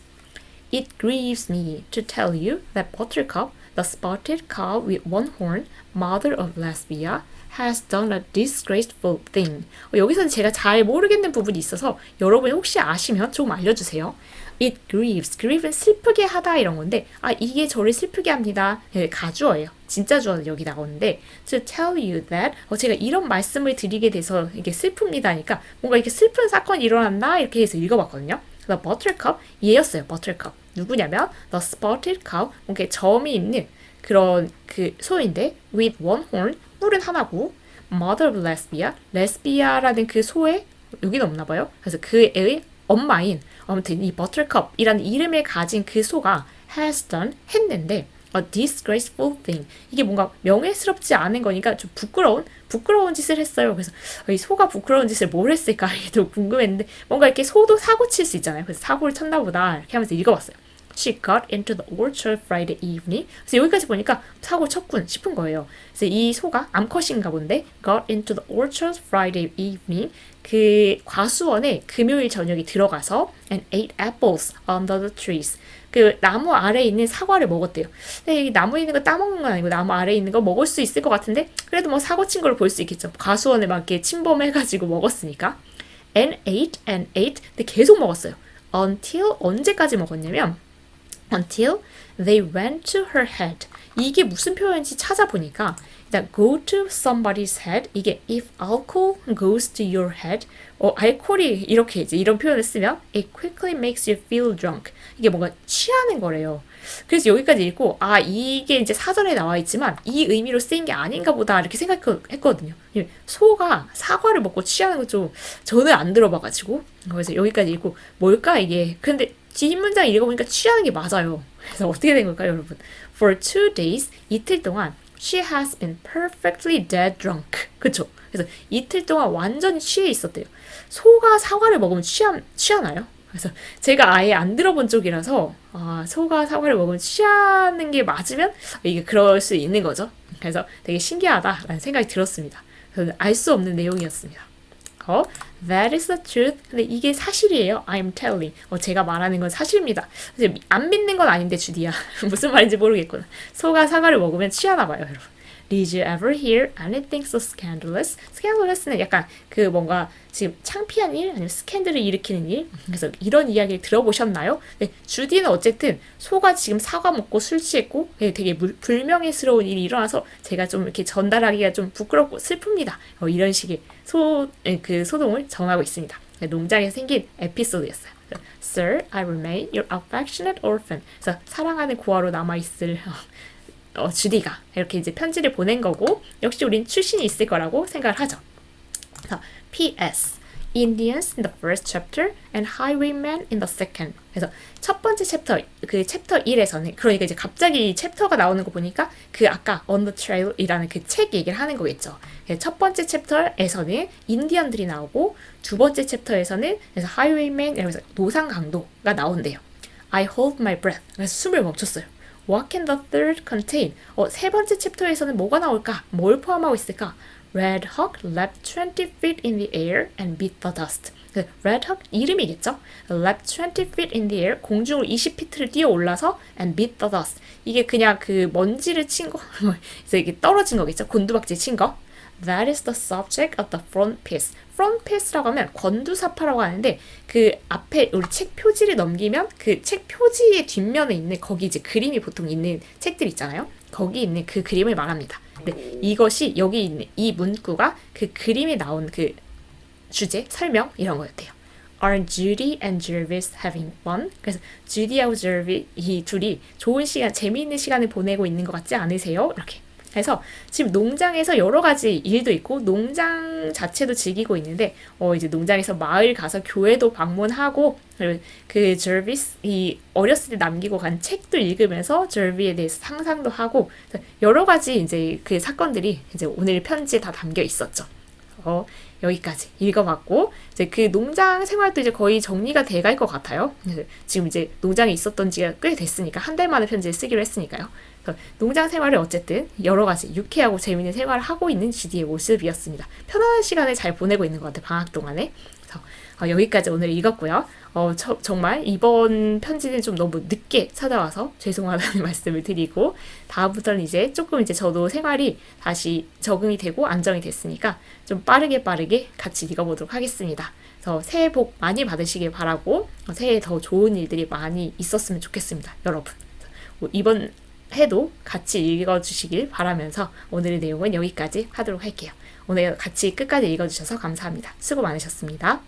It grieves me to tell you that Buttercup, the spotted cow with one horn, mother of Lesbia, has done a disgraceful thing. 여기서는 제가 잘 모르겠는 부분이 있어서 여러분이 혹시 아시면 조금 알려주세요. It grieves. grieve는 슬프게 하다 이런 건데 아 이게 저를 슬프게 합니다. 네, 가주어예요. 진짜 주어는 여기 나오는데 to tell you that 제가 이런 말씀을 드리게 돼서 이게 슬픕니다니까 뭔가 이렇게 슬픈 사건이 일어났나 이렇게 해서 읽어봤거든요. The Buttercup 얘였어요. Buttercup 누구냐면 the spotted cow 뭔가 점이 있는 그런 그 소인데 with one horn 뿔은 하나고 mother of Lesbia 레스비아라는 그 소의 여기는 없나 봐요. 그래서 그의 엄마인 아무튼 이 버터컵이라는 이름을 가진 그 소가 has done 했는데 a disgraceful thing 이게 뭔가 명예스럽지 않은 거니까 좀 부끄러운 짓을 했어요. 그래서 이 소가 부끄러운 짓을 뭘 했을까 이게 또 궁금했는데 뭔가 이렇게 소도 사고 칠 수 있잖아요. 그래서 사고를 쳤나 보다 이렇게 하면서 읽어봤어요. She got into the orchard Friday evening. 그래서 여기까지 보니까 사고 쳤군 싶은 거예요. 그래서 이 소가 암컷인가 본데 got into the orchard Friday evening. 그 과수원에 금요일 저녁에 들어가서 and ate apples under the trees. 그 나무 아래에 있는 사과를 먹었대요. 근데 이 나무에 있는 거 따먹는 건 아니고 나무 아래에 있는 거 먹을 수 있을 것 같은데 그래도 뭐 사고 친 걸 볼 수 있겠죠. 과수원에 막 이렇게 침범해가지고 먹었으니까. and ate. 근데 계속 먹었어요. until 언제까지 먹었냐면 until they went to her head. 이게 무슨 표현인지 찾아보니까 일단 go to somebody's head 이게 if alcohol goes to your head 알코올이 이렇게 이제 이런 표현을 쓰면 it quickly makes you feel drunk. 이게 뭔가 취하는 거래요. 그래서 여기까지 읽고 아 이게 이제 사전에 나와 있지만 이 의미로 쓰인 게 아닌가 보다 이렇게 생각했거든요. 소가 사과를 먹고 취하는 거 좀 저는 안 들어봐가지고 그래서 여기까지 읽고 뭘까 이게 근데 뒷문장 읽어보니까 취하는 게 맞아요. 그래서 어떻게 된 걸까요, 여러분? For 2 days, 이틀 동안 she has been perfectly dead drunk. 그쵸? 그래서 이틀 동안 완전히 취해 있었대요. 소가 사과를 먹으면 취하나요? 그래서 제가 아예 안 들어본 쪽이라서 소가 사과를 먹으면 취하는 게 맞으면 이게 그럴 수 있는 거죠. 그래서 되게 신기하다라는 생각이 들었습니다. 알 수 없는 내용이었습니다. That is the truth. 근데 이게 사실이에요. I'm telling. 제가 말하는 건 사실입니다. 안 믿는 건 아닌데 주디야. 무슨 말인지 모르겠구나. 소가 사과를 먹으면 취하나 봐요, 여러분. Did you ever hear anything so scandalous? Scandalous는 약간 그 뭔가 지금 창피한 일 아니면 스캔들을 일으키는 일. 그래서 이런 이야기를 들어보셨나요? 네, 주디는 어쨌든 소가 지금 사과 먹고 술 취했고 되게 불명예스러운 일이 일어나서 제가 좀 이렇게 전달하기가 좀 부끄럽고 슬픕니다. 이런 식의 그 소동을 전하고 있습니다. 농장에서 생긴 에피소드였어요. Sir, I remain your affectionate orphan. 그래서 사랑하는 고아로 남아있을 주디가 이렇게 이제 편지를 보낸 거고 역시 우린 출신이 있을 거라고 생각을 하죠. P.S. Indians in the first chapter and Highwaymen in the second. 그래서 첫 번째 챕터, 그 챕터 1에서는 그러니까 이제 갑자기 챕터가 나오는 거 보니까 그 아까 On the Trail이라는 그 책 얘기를 하는 거겠죠. 첫 번째 챕터에서는 인디언들이 나오고 두 번째 챕터에서는 그래서 Highwaymen 이러면서 노상 강도가 나온대요. I hold my breath. 그래서 숨을 멈췄어요. What can the third contain? 세 번째 챕터에서는 뭐가 나올까? 뭘 포함하고 있을까? Red Hawk leapt 20 feet in the air and beat the dust. Red Hawk 이름이겠죠? Leapt 20 feet in the air. 공중을 20피트를 뛰어 올라서 and beat the dust. 이게 그냥 그 먼지를 친 거, 그래서 이게 떨어진 거겠죠? 곤두박질 친 거. That is the subject of the frontispiece. frontispiece라고 하면 건두사파라고 하는데 그 앞에 우리 책 표지를 넘기면 그 책 표지의 뒷면에 있는 거기 이제 그림이 보통 있는 책들 있잖아요. 거기 있는 그 그림을 말합니다. 근데 이것이 여기 있는 이 문구가 그 그림에 나온 그 주제, 설명 이런 거였대요. Are Judy and Jervis having fun? 그래서 주디하고 제르비 이 둘이 좋은 시간, 재미있는 시간을 보내고 있는 것 같지 않으세요? 이렇게. 그래서 지금 농장에서 여러 가지 일도 있고 농장 자체도 즐기고 있는데 이제 농장에서 마을 가서 교회도 방문하고 그리고 그 제르비스 이 어렸을 때 남기고 간 책도 읽으면서 제르비에 대해서 상상도 하고 여러 가지 이제 그 사건들이 이제 오늘 편지에 다 담겨 있었죠. 여기까지 읽어봤고 이제 그 농장 생활도 이제 거의 정리가 돼갈 것 같아요. 지금 이제 농장에 있었던 지가 꽤 됐으니까 한 달 만에 편지를 쓰기로 했으니까요. 농장 생활을 어쨌든 여러 가지 유쾌하고 재미있는 생활을 하고 있는 GD의 모습이었습니다. 편안한 시간을 잘 보내고 있는 것 같아요. 방학 동안에. 그래서 여기까지 오늘 읽었고요. 정말 이번 편지는 좀 너무 늦게 찾아와서 죄송하다는 말씀을 드리고 다음부터는 이제 조금 이제 저도 생활이 다시 적응이 되고 안정이 됐으니까 좀 빠르게 같이 읽어보도록 하겠습니다. 그래서 새해 복 많이 받으시길 바라고 새해에 더 좋은 일들이 많이 있었으면 좋겠습니다. 여러분. 이번 해도 같이 읽어주시길 바라면서 오늘의 내용은 여기까지 하도록 할게요. 오늘 같이 끝까지 읽어주셔서 감사합니다. 수고 많으셨습니다.